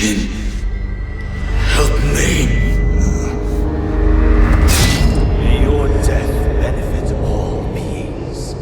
Jin, help me. May your death benefit all beings.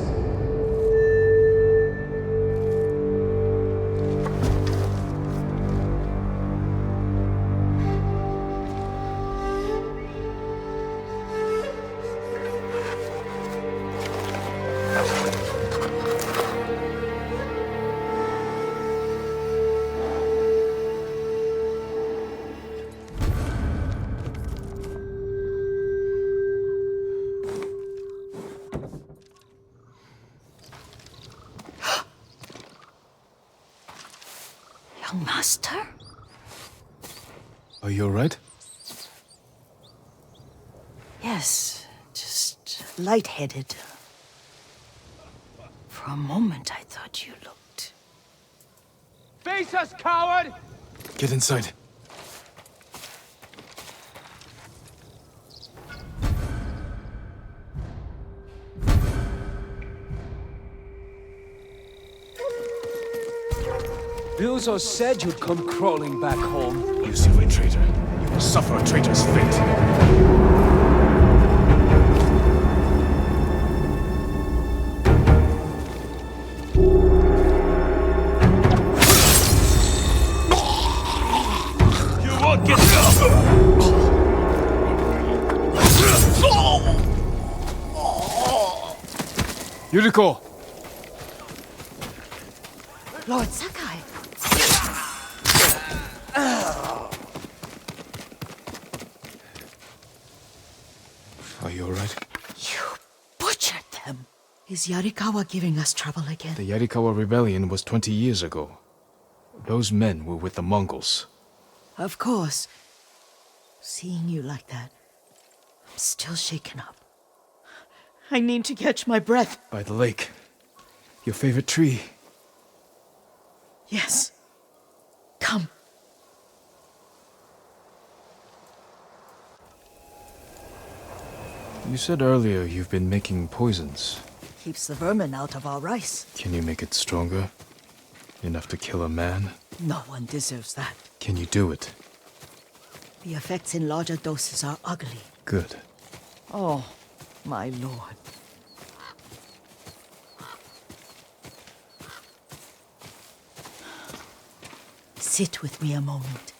Young master? Are you alright? Yes, just lightheaded. For a moment, I thought you looked... Face us, coward! Get inside. Bilzo said you'd come crawling back home. You silly traitor. You will suffer a traitor's fate. You won't get Yuriko! Lord Sakai! Are you alright? You butchered them! Is Yarikawa giving us trouble again? The Yarikawa rebellion was 20 years ago. Those men were with the Mongols. Of course. Seeing you like that, I'm still shaken up. I need to catch my breath. By the lake. Your favorite tree. Yes. Come. You said earlier you've been making poisons. Keeps the vermin out of our rice. Can you make it stronger? Enough to kill a man? No one deserves that. Can you do it? The effects in larger doses are ugly. Good. Oh, my lord. Sit with me a moment.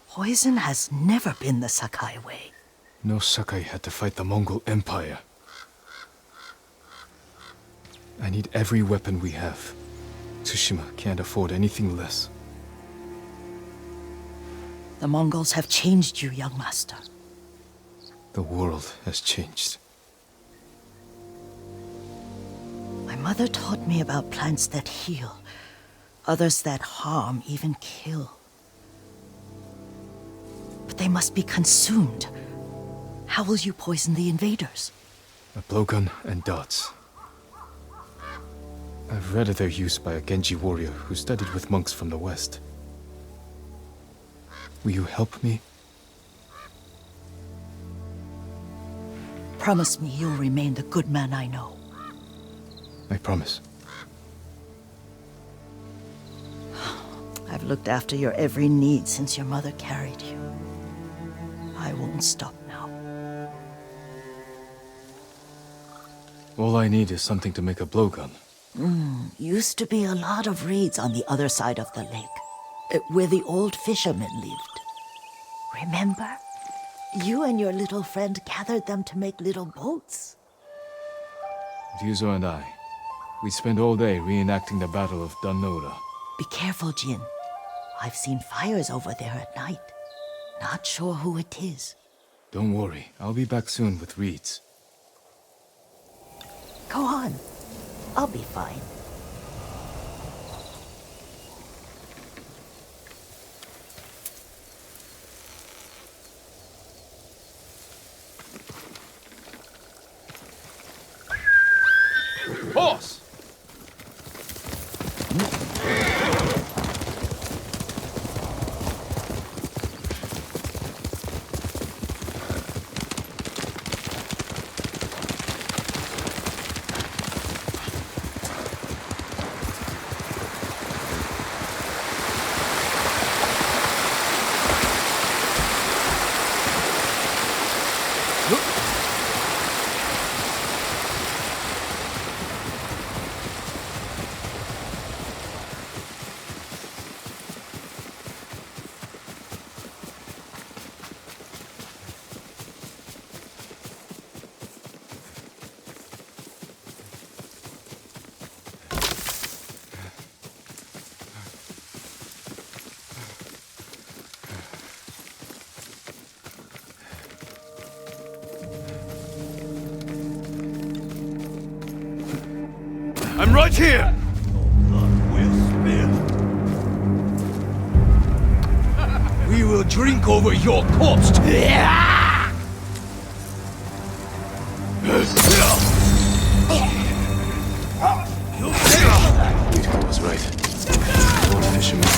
Poison has never been the Sakai way. No Sakai had to fight the Mongol Empire. I need every weapon we have. Tsushima can't afford anything less. The Mongols have changed you, young master. The world has changed. My mother taught me about plants that heal, others that harm, even kill. But they must be consumed. How will you poison the invaders? A blowgun and darts. I've read of their use by a Genji warrior who studied with monks from the west. Will you help me? Promise me you'll remain the good man I know. I promise. I've looked after your every need since your mother carried you. I won't stop now. All I need is something to make a blowgun. Used to be a lot of raids on the other side of the lake, where the old fishermen lived. Remember? You and your little friend gathered them to make little boats. Ryuzo and I, we spent all day reenacting the Battle of Danora. Be careful, Jin. I've seen fires over there at night. Not sure who it is. Don't worry, I'll be back soon with reeds. Go on. I'll be fine. Horse! I'm right here! We will drink over your corpse. Utica was right. Old fisherman.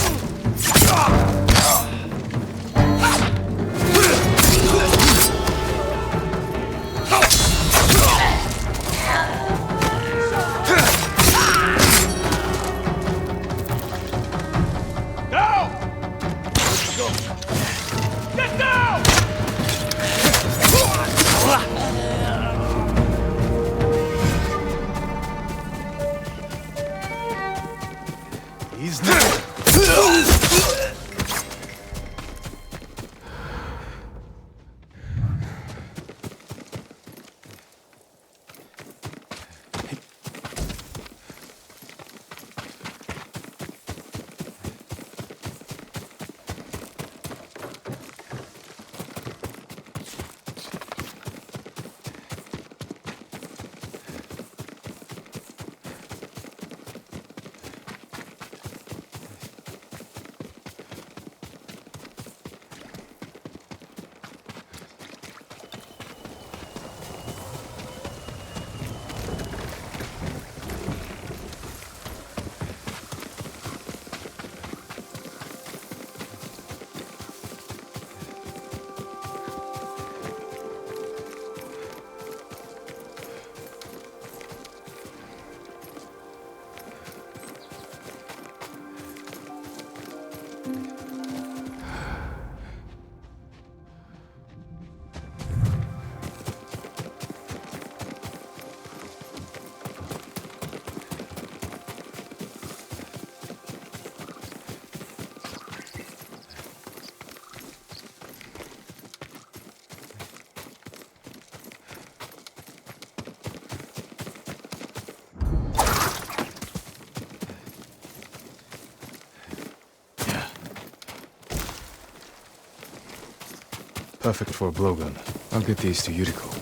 He's not. Perfect for a blowgun. I'll get these to Yuriko.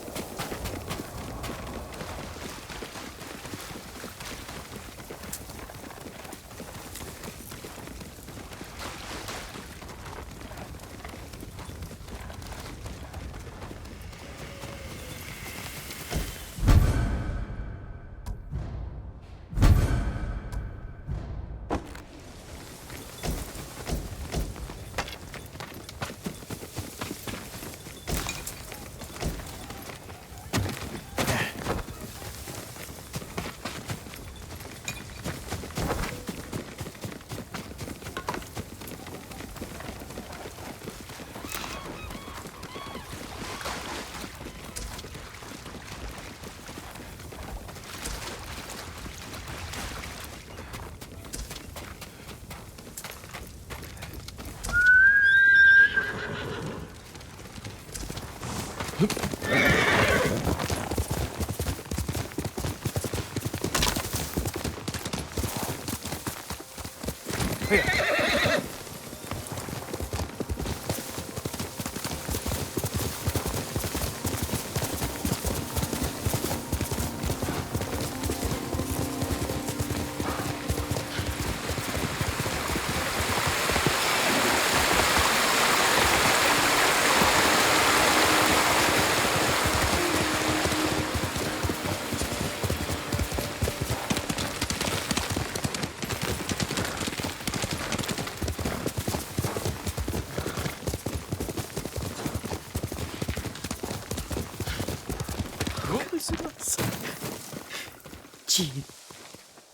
Jin,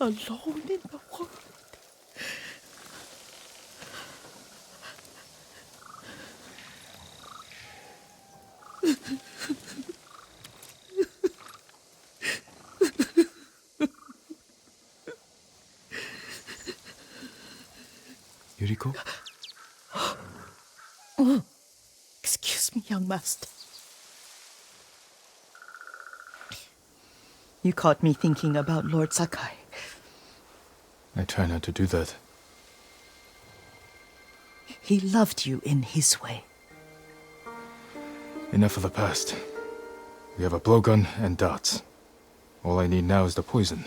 alone in the world. Yuriko? Excuse me, young master. You caught me thinking about Lord Sakai. I try not to do that. He loved you in his way. Enough of the past. We have a blowgun and darts. All I need now is the poison.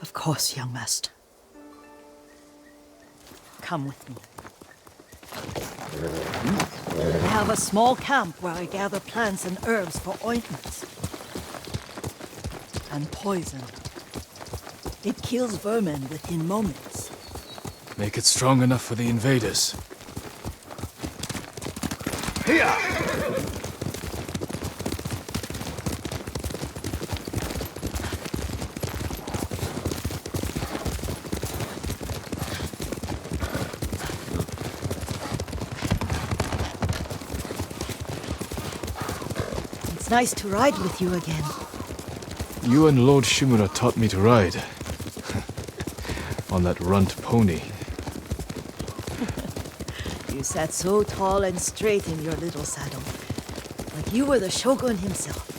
Of course, young master. Come with me. I have a small camp where I gather plants and herbs for ointments. And poison. It kills vermin within moments. Make it strong enough for the invaders. Here! It's nice to ride with you again. You and Lord Shimura taught me to ride. On that runt pony. You sat so tall and straight in your little saddle. Like you were the shogun himself.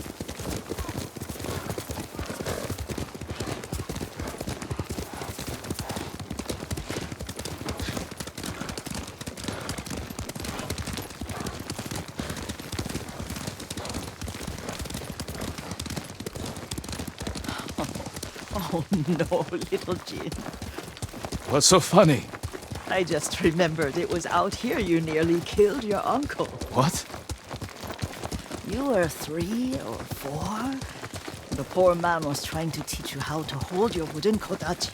Oh no, little Jin. What's so funny? I just remembered it was out here you nearly killed your uncle. What? You were 3 or 4. The poor man was trying to teach you how to hold your wooden kodachi.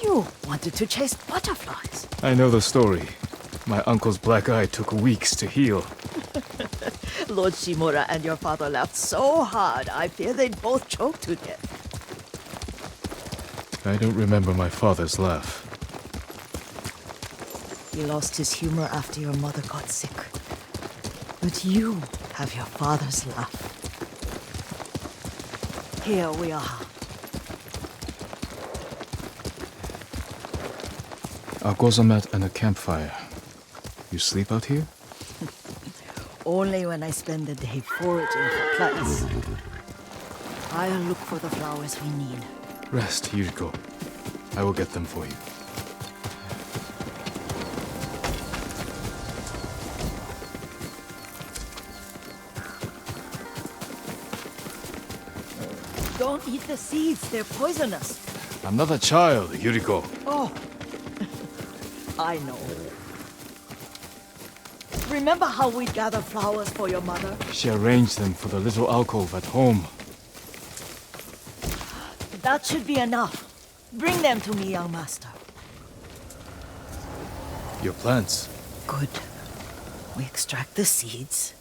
You wanted to chase butterflies. I know the story. My uncle's black eye took weeks to heal. Lord Shimura and your father laughed so hard, I fear they'd both choke to death. I don't remember my father's laugh. He lost his humor after your mother got sick. But you have your father's laugh. Here we are. A gozamat and a campfire. You sleep out here? Only when I spend the day foraging for plants. I'll look for the flowers we need. Rest, Yuriko. I will get them for you. Don't eat the seeds, they're poisonous. I'm not a child, Yuriko. Oh, I know. Remember how we'd gather flowers for your mother? She arranged them for the little alcove at home. That should be enough. Bring them to me, young master. Your plants. Good. We extract the seeds,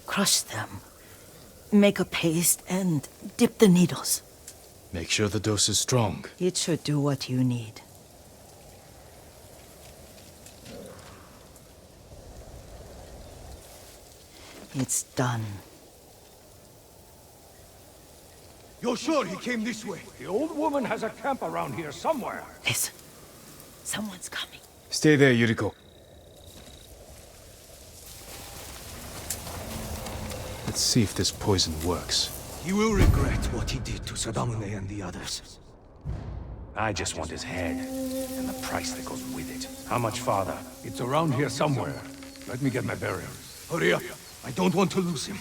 crush them, make a paste, and dip the needles. Make sure the dose is strong. It should do what you need. It's done. You're sure he came this way? The old woman has a camp around here somewhere. Listen. Someone's coming. Stay there, Yuriko. Let's see if this poison works. He will regret what he did to Sadamune and the others. I just want his head, and the price that goes with it. How much farther? It's around here somewhere. Let me get my bearings. Hurry up. I don't want to lose him.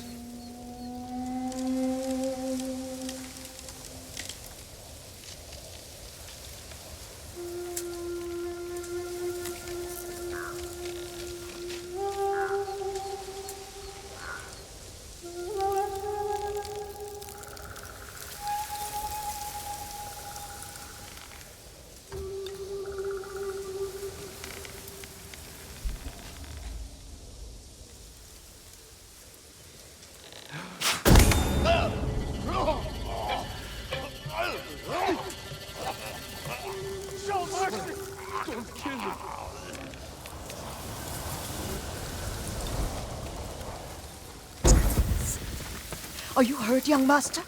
Are you hurt, young master?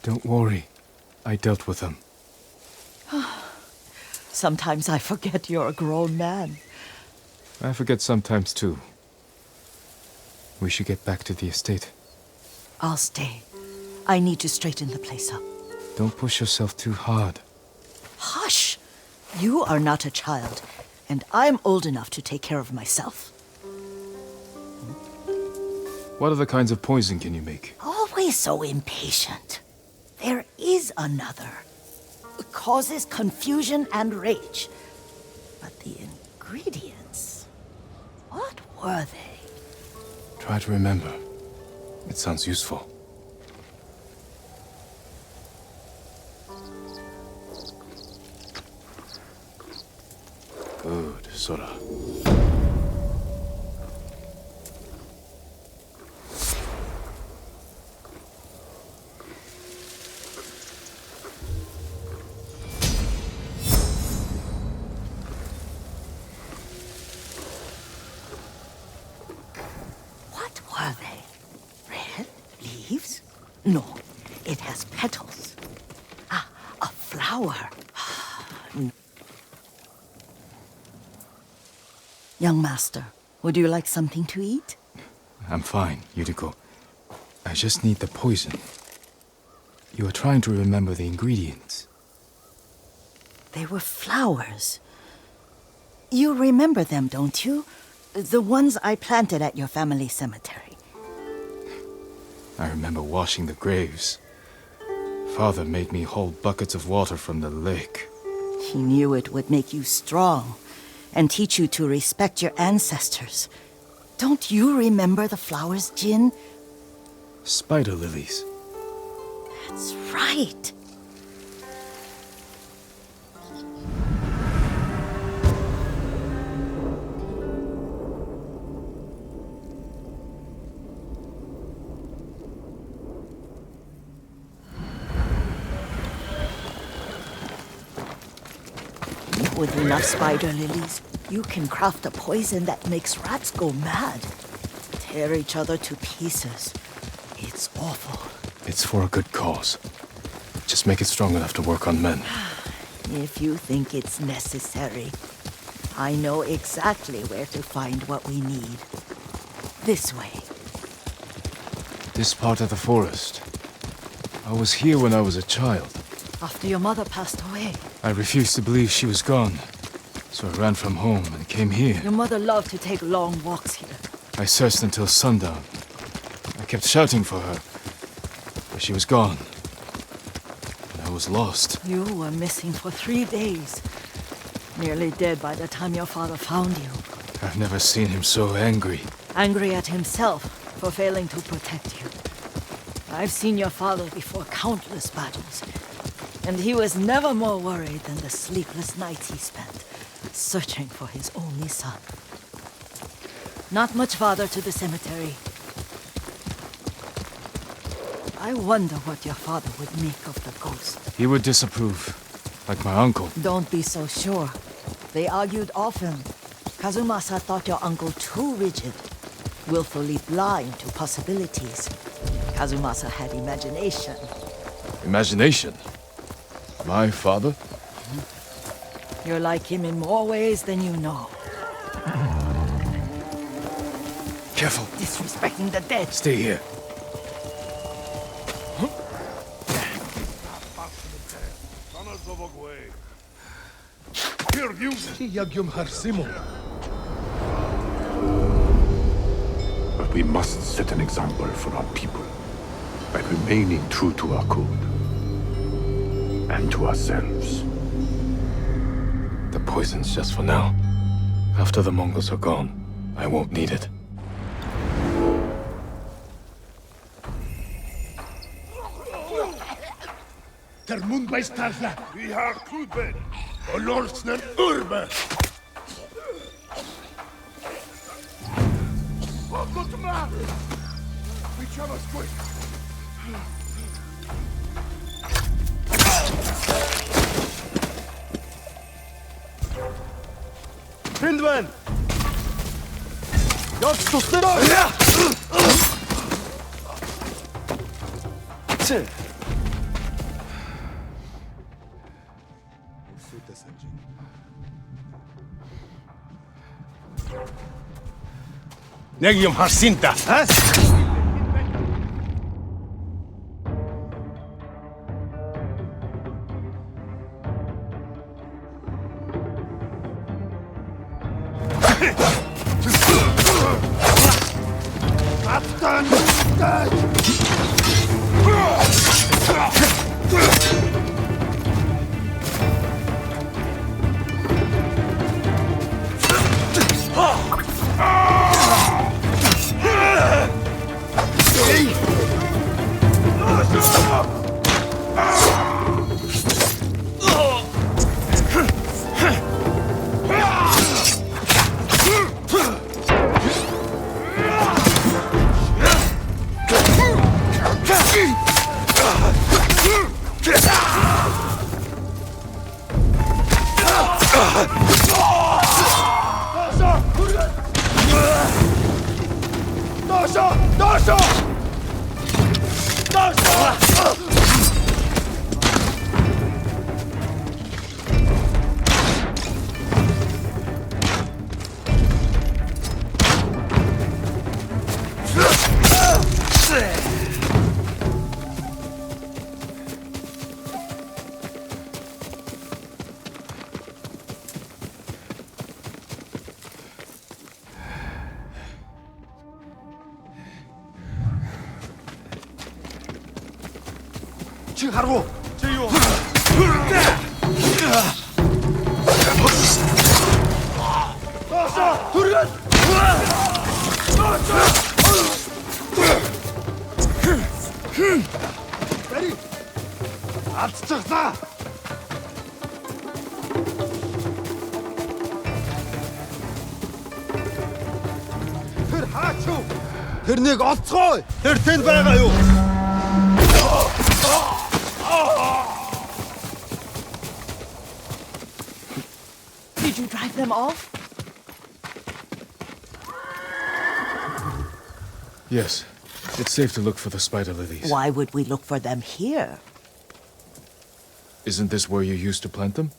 Don't worry. I dealt with them. Sometimes I forget you're a grown man. I forget sometimes too. We should get back to the estate. I'll stay. I need to straighten the place up. Don't push yourself too hard. Hush! You are not a child, and I'm old enough to take care of myself. What other kinds of poison can you make? Always so impatient. There is another. It causes confusion and rage. But the ingredients... what were they? Try to remember. It sounds useful. Good, Sora. What were they? Red leaves? No, it has petals. Ah, a flower. Young master, would you like something to eat? I'm fine, Yuriko. I just need the poison. You are trying to remember the ingredients. They were flowers. You remember them, don't you? The ones I planted at your family cemetery. I remember washing the graves. Father made me hold buckets of water from the lake. He knew it would make you strong and teach you to respect your ancestors. Don't you remember the flowers, Jin? Spider lilies. That's right. With enough spider lilies, you can craft a poison that makes rats go mad. Tear each other to pieces. It's awful. It's for a good cause. Just make it strong enough to work on men. If you think it's necessary, I know exactly where to find what we need. This way. This part of the forest. I was here when I was a child. After your mother passed away. I refused to believe she was gone. So I ran from home and came here. Your mother loved to take long walks here. I searched until sundown. I kept shouting for her. But she was gone. And I was lost. You were missing for 3 days. Nearly dead by the time your father found you. I've never seen him so angry. Angry at himself for failing to protect you. I've seen your father before countless battles. And he was never more worried than the sleepless nights he spent searching for his only son. Not much farther to the cemetery. I wonder what your father would make of the ghost. He would disapprove, like my uncle. Don't be so sure. They argued often. Kazumasa thought your uncle too rigid, willfully blind to possibilities. Kazumasa had imagination. Imagination? My father? You're like him in more ways than you know. Careful. Disrespecting the dead. Stay here. But we must set an example for our people by remaining true to our code and to ourselves. The poison's just for now. After the Mongols are gone, I won't need it. Der Mundmeisterler, vi har klubben, og Lordsner urbe. Gå til meg! Vi kommer quick. Hindman! Jag står Negium Harsinta, huh? 하루 제요 어서 둘은 빨리 앞서서 тэр хаач юу тэрнийг олцгоо тэр тэнд байгаа юу Did you drive them off? Yes. It's safe to look for the spider lilies. Why would we look for them here? Isn't this where you used to plant them?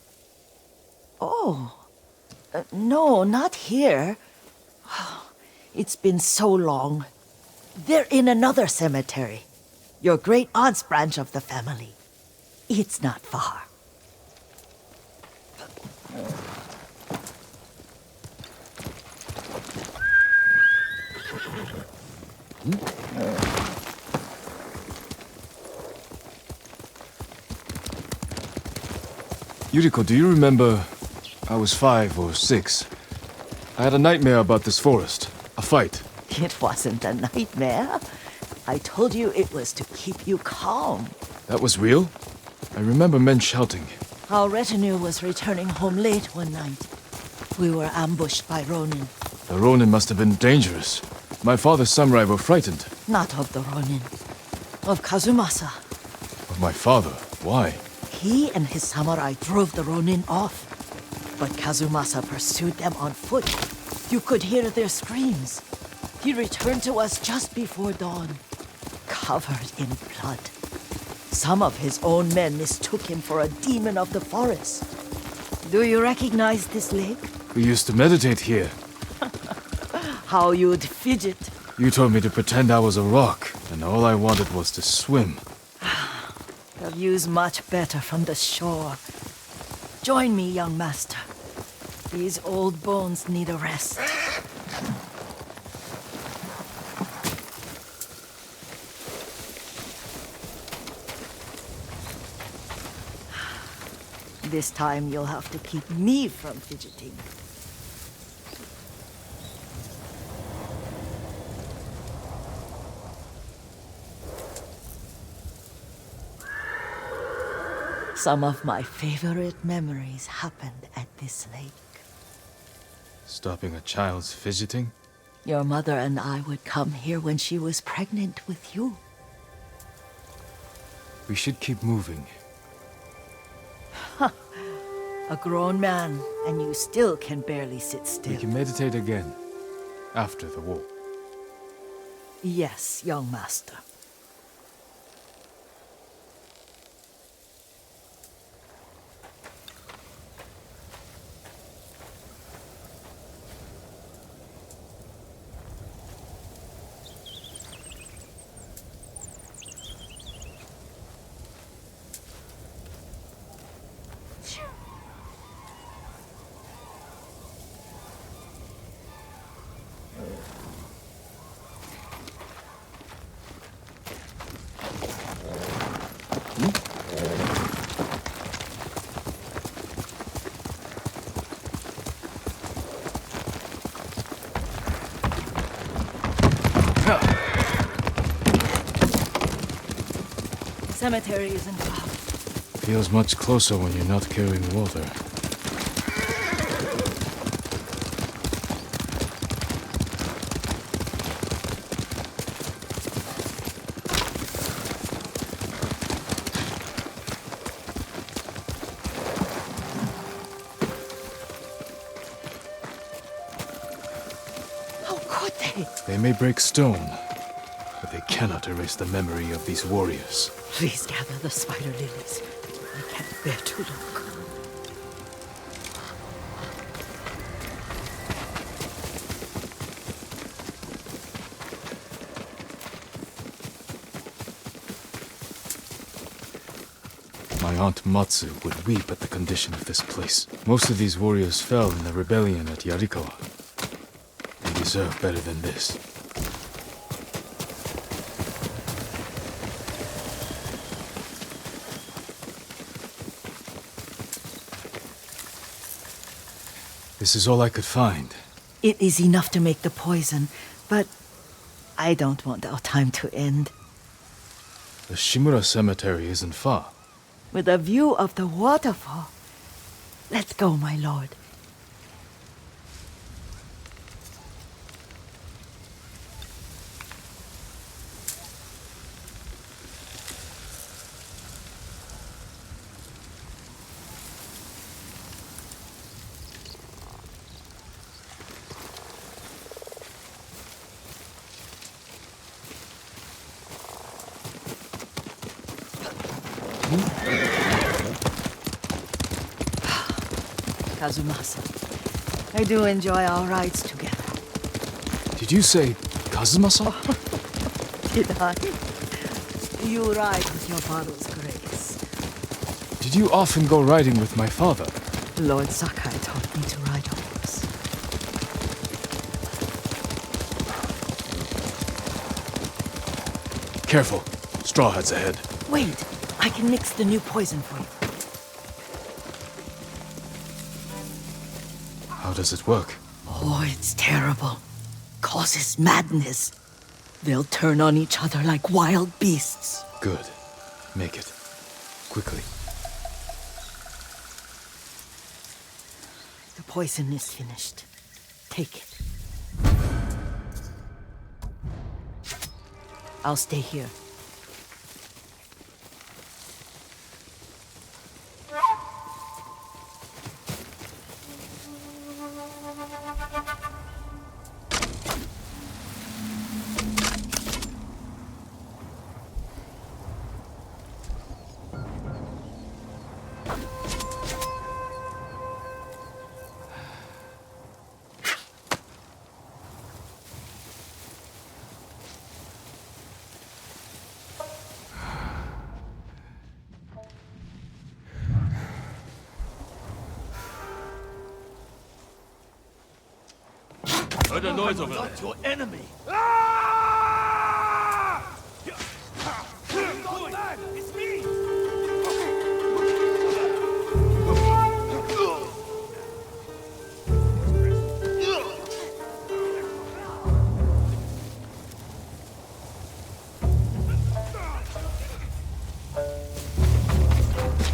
Oh. No, not here. It's been so long. They're in another cemetery. Your great aunt's branch of the family. It's not far. Yuriko, do you remember? I was 5 or 6. I had a nightmare about this forest. A fight. It wasn't a nightmare. I told you it was to keep you calm. That was real? I remember men shouting. Our retinue was returning home late one night. We were ambushed by Ronin. The Ronin must have been dangerous. My father's samurai were frightened. Not of the Ronin. Of Kazumasa. Of my father? Why? He and his samurai drove the Ronin off. But Kazumasa pursued them on foot. You could hear their screams. He returned to us just before dawn, covered in blood. Some of his own men mistook him for a demon of the forest. Do you recognize this lake? We used to meditate here. How you'd fidget. You told me to pretend I was a rock, and all I wanted was to swim. The view's much better from the shore. Join me, young master. These old bones need a rest. This time you'll have to keep me from fidgeting. Some of my favorite memories happened at this lake. Stopping a child's fidgeting? Your mother and I would come here when she was pregnant with you. We should keep moving. A grown man, and you still can barely sit still. We can meditate again. After the war. Yes, young master. cemetery isn't far. Feels much closer when you're not carrying water. How could they? They may break stone, but they cannot erase the memory of these warriors. Please gather the spider lilies. I can't bear to look. My aunt Matsu would weep at the condition of this place. Most of these warriors fell in the rebellion at Yarikawa. They deserve better than this. This is all I could find. It is enough to make the poison, but I don't want our time to end. The Shimura Cemetery isn't far. With a view of the waterfall. Let's go, my lord. Kazumasa, I do enjoy our rides together. Did you say Kazumasa? Did I? You ride with your father's grace. Did you often go riding with my father? Lord Sakai taught me to ride a horse. Careful. Straw Hat's ahead. Wait, I can mix the new poison for you. How does it work? Oh, it's terrible. Causes madness. They'll turn on each other like wild beasts. Good. Make it. Quickly. The poison is finished. Take it. I'll stay here. Heard a noise over there. Not your enemy. It's me.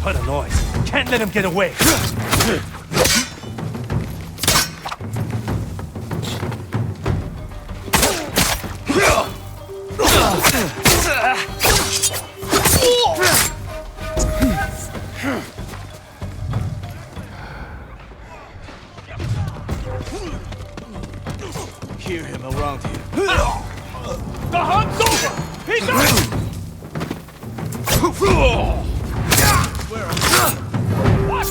Heard a noise. Can't let him get away. Hear him around here. The hunt's over! He's out! Watch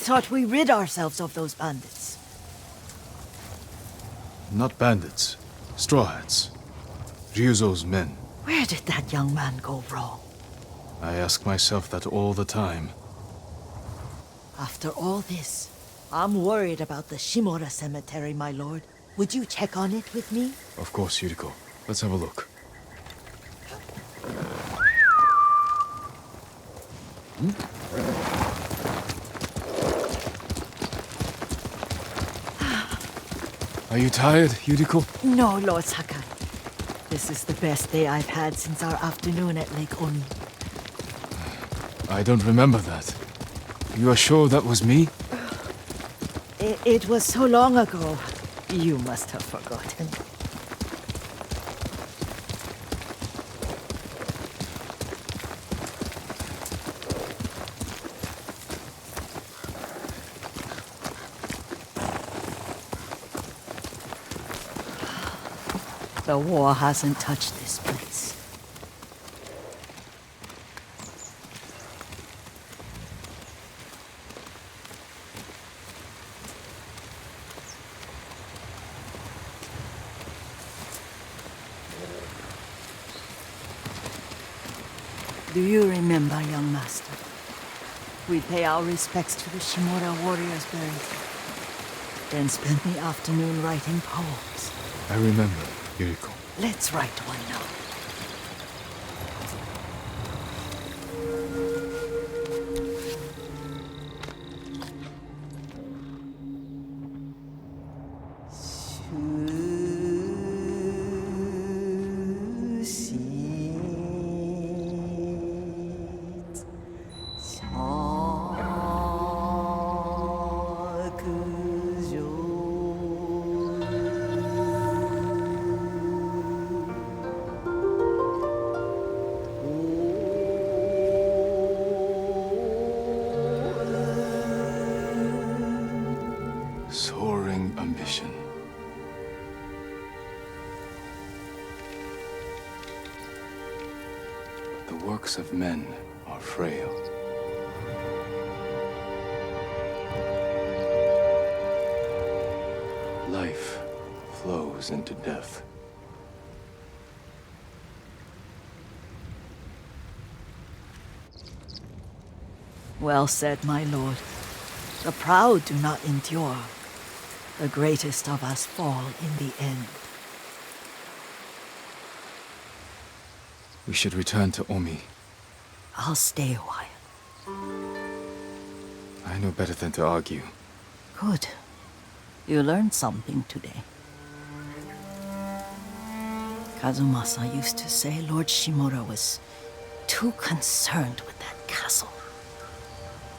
thought we rid ourselves of those bandits. Not bandits. Straw hats. Ryuzo's men. Where did that young man go wrong? I ask myself that all the time. After all this, I'm worried about the Shimura cemetery, my lord. Would you check on it with me? Of course, Yuriko. Let's have a look. Are you tired, Yuriko? No, Lord Sakai. This is the best day I've had since our afternoon at Lake Oni. I don't remember that. You are sure that was me? It was so long ago. You must have forgotten. The war hasn't touched this place. Do you remember, young master? We pay our respects to the Shimura warriors buried here, then spend the afternoon writing poems. I remember, Yuriko. Let's write one now. Soaring ambition. The works of men are frail. Life flows into death. Well said, my lord. The proud do not endure. The greatest of us fall in the end. We should return to Omi. I'll stay a while. I know better than to argue. Good. You learned something today. Kazumasa used to say Lord Shimura was too concerned with that castle.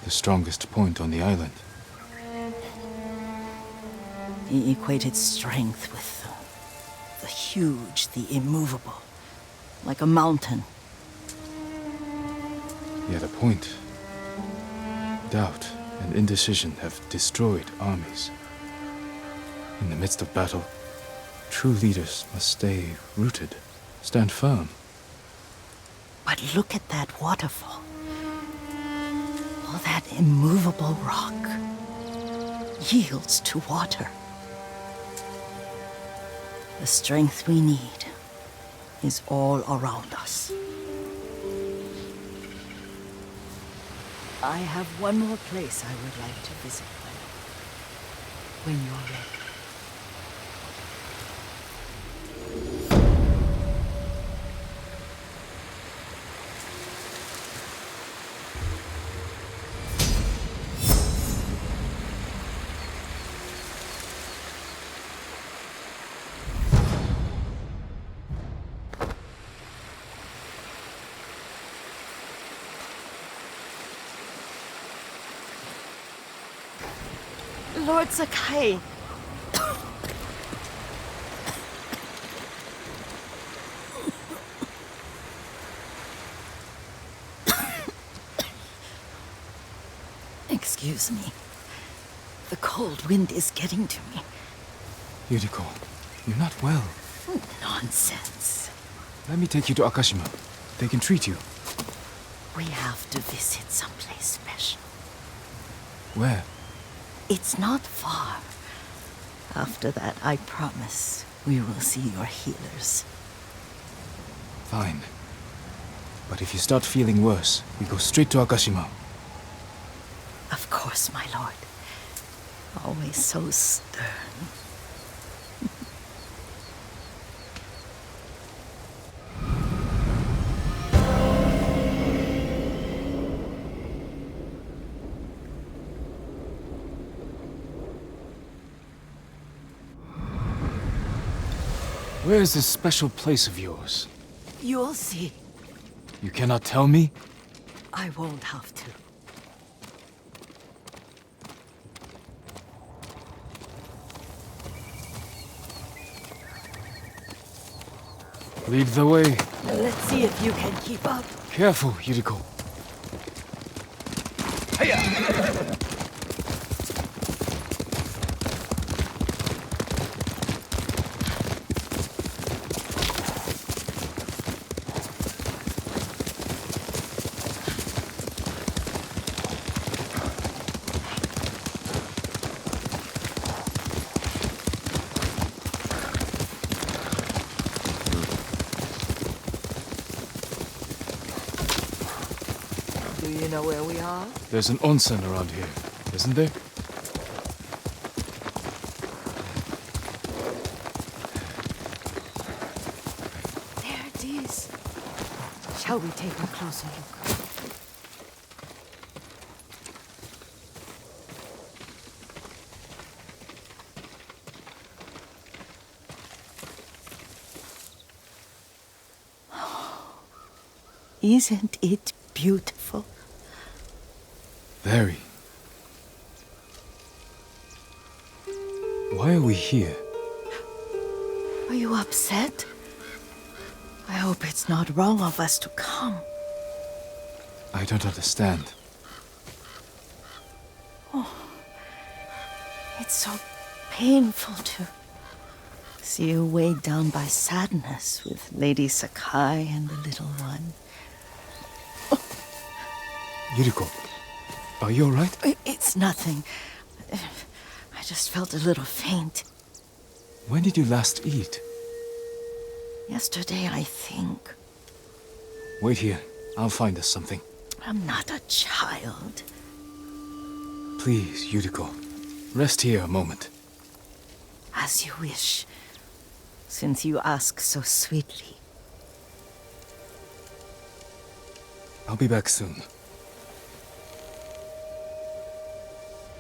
The strongest point on the island. He equated strength with the huge, the immovable, like a mountain. He had a point. Doubt and indecision have destroyed armies. In the midst of battle, true leaders must stay rooted, stand firm. But look at that waterfall. All that immovable rock yields to water. The strength we need is all around us. I have one more place I would like to visit when you're ready. Lord Sakai. Excuse me. The cold wind is getting to me. Yuriko, you're not well. Nonsense. Let me take you to Akashima. They can treat you. We have to visit someplace special. Where? It's not far. After that, I promise we will see your healers. Fine. But if you start feeling worse, we go straight to Akashima. Of course, my lord. Always so stern. Where is this special place of yours? You'll see. You cannot tell me? I won't have to. Lead the way. Let's see if you can keep up. Careful, Yuriko. Do you know where we are? There's an onsen around here, isn't there? There it is. Shall we take a closer look? Isn't it beautiful? Very. Why are we here? Are you upset? I hope it's not wrong of us to come. I don't understand. It's so painful to see you weighed down by sadness with Lady Sakai and the little one. Yuriko, are you alright? It's nothing. I just felt a little faint. When did you last eat? Yesterday, I think. Wait here. I'll find us something. I'm not a child. Please, Yuriko. Rest here a moment. As you wish, since you ask so sweetly. I'll be back soon.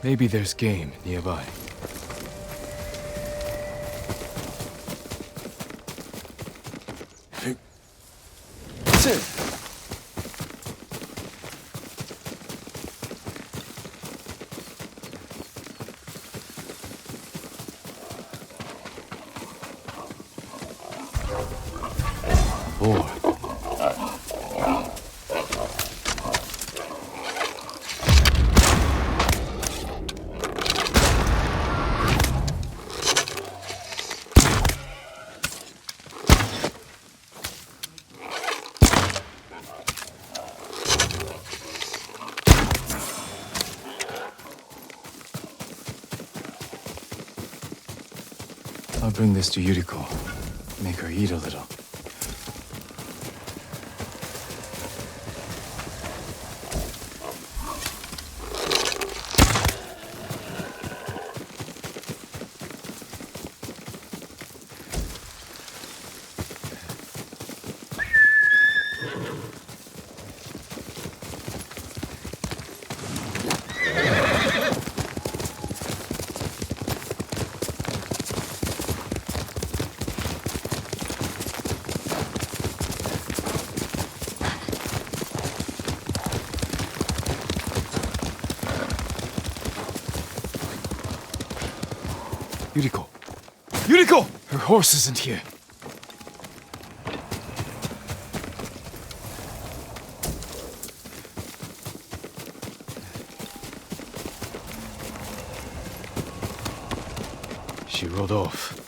Maybe there's game nearby. Boar. I'll bring this to Yuriko. Make her eat a little. Yuriko! Yuriko! Her horse isn't here. She rode off.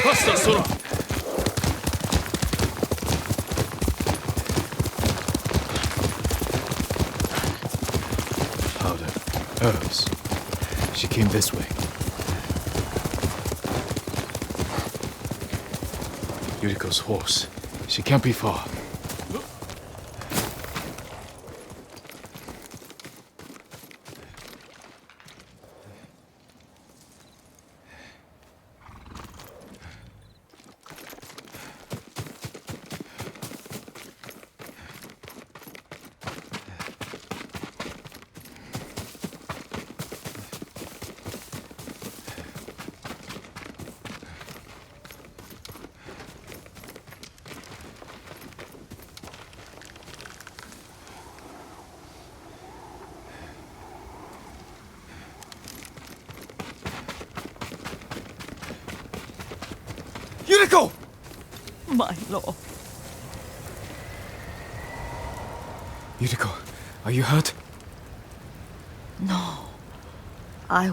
Faster, Sora! Powder. Herbs. She came this way. Yuriko's horse. She can't be far. Yuriko! My lord. Yuriko, are you hurt? No. I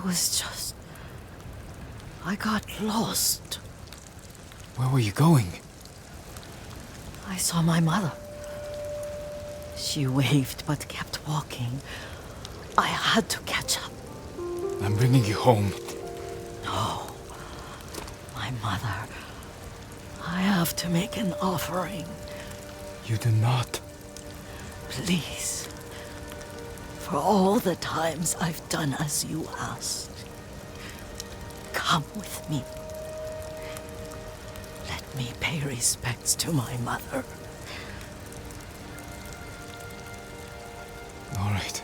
got lost. Where were you going? I saw my mother. She waved but kept walking. I had to catch up. I'm bringing you home. No. My mother. I have to make an offering. You do not. Please. For all the times I've done as you asked. Come with me. Let me pay respects to my mother. All right.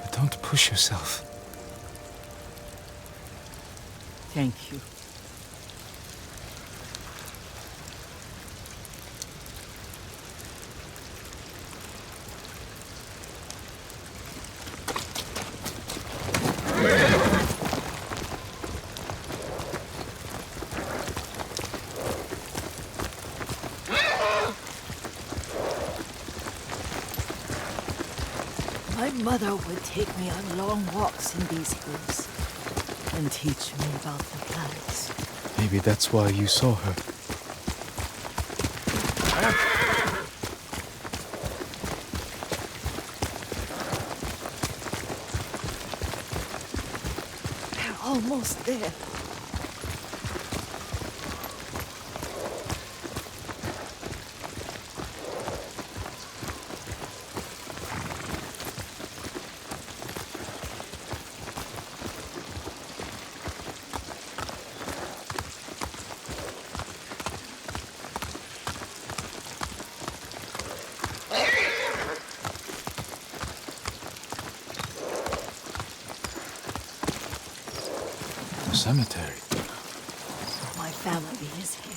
But don't push yourself. Thank you. My mother would take me on long walks in these hills and teach me about the plants. Maybe that's why you saw her. They're almost there. Cemetery. My family is here.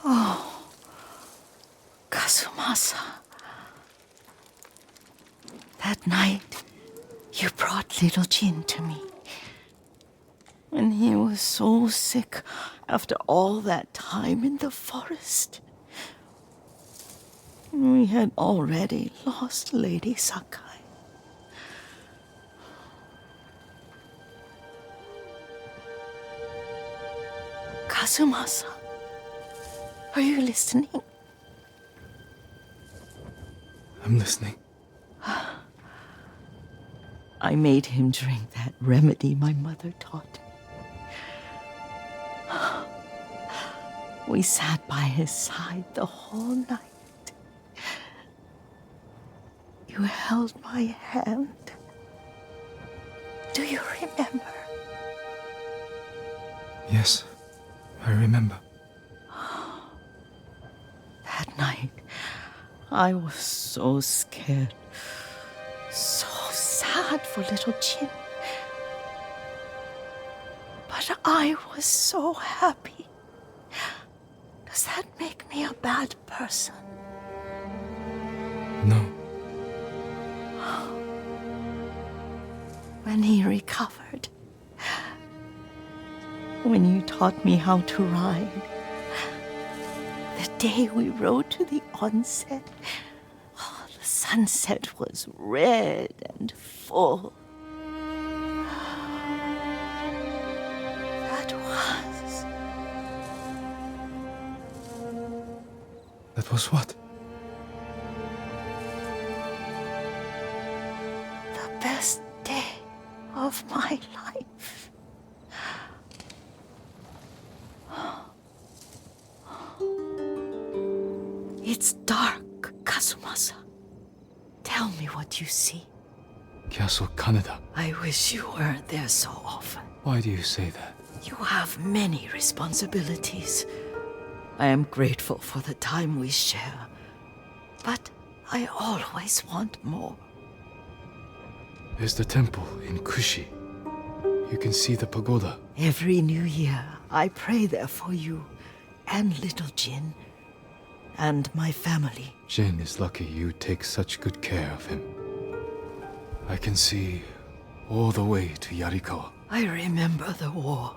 Oh, Kazumasa. That night, you brought little Jin to me. When he was so sick after all that time in the forest. We had already lost Lady Sakai. Kazumasa, are you listening? I'm listening. I made him drink that remedy my mother taught me. We sat by his side the whole night. You held my hand. Do you remember? Yes, I remember. That night, I was so scared. So sad for little Jin. But I was so happy. that make me a bad person? No. When he recovered, when you taught me how to ride, the day we rode to the onset, oh, the sunset was red and full. That was what? The best day of my life. It's dark, Kazumasa. Tell me what you see. Castle Kaneda. I wish you weren't there so often. Why do you say that? You have many responsibilities. I am grateful for the time we share, but I always want more. There's the temple in Kushi. You can see the pagoda. Every new year, I pray there for you and little Jin and my family. Jin is lucky you take such good care of him. I can see all the way to Yarikawa. I remember the war.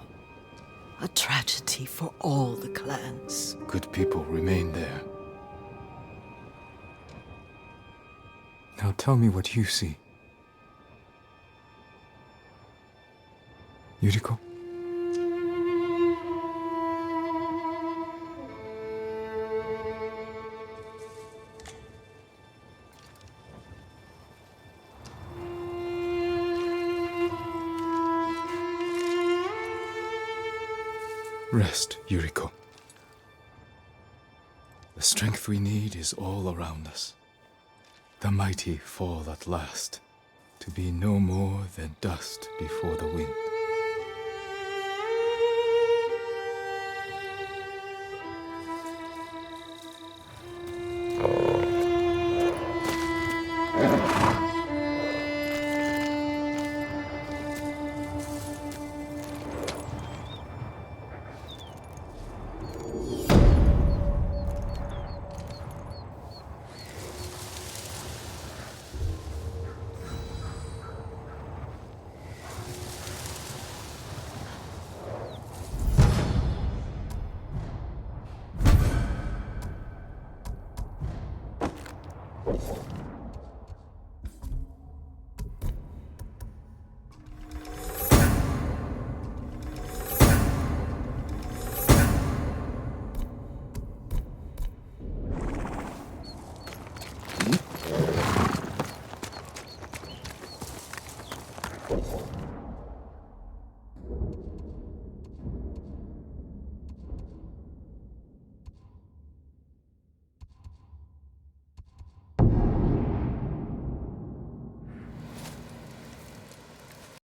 A tragedy for all the clans. Good people remain there. Now tell me what you see. Yuriko? Rest, Yuriko. The strength we need is all around us. The mighty fall at last, to be no more than dust before the wind.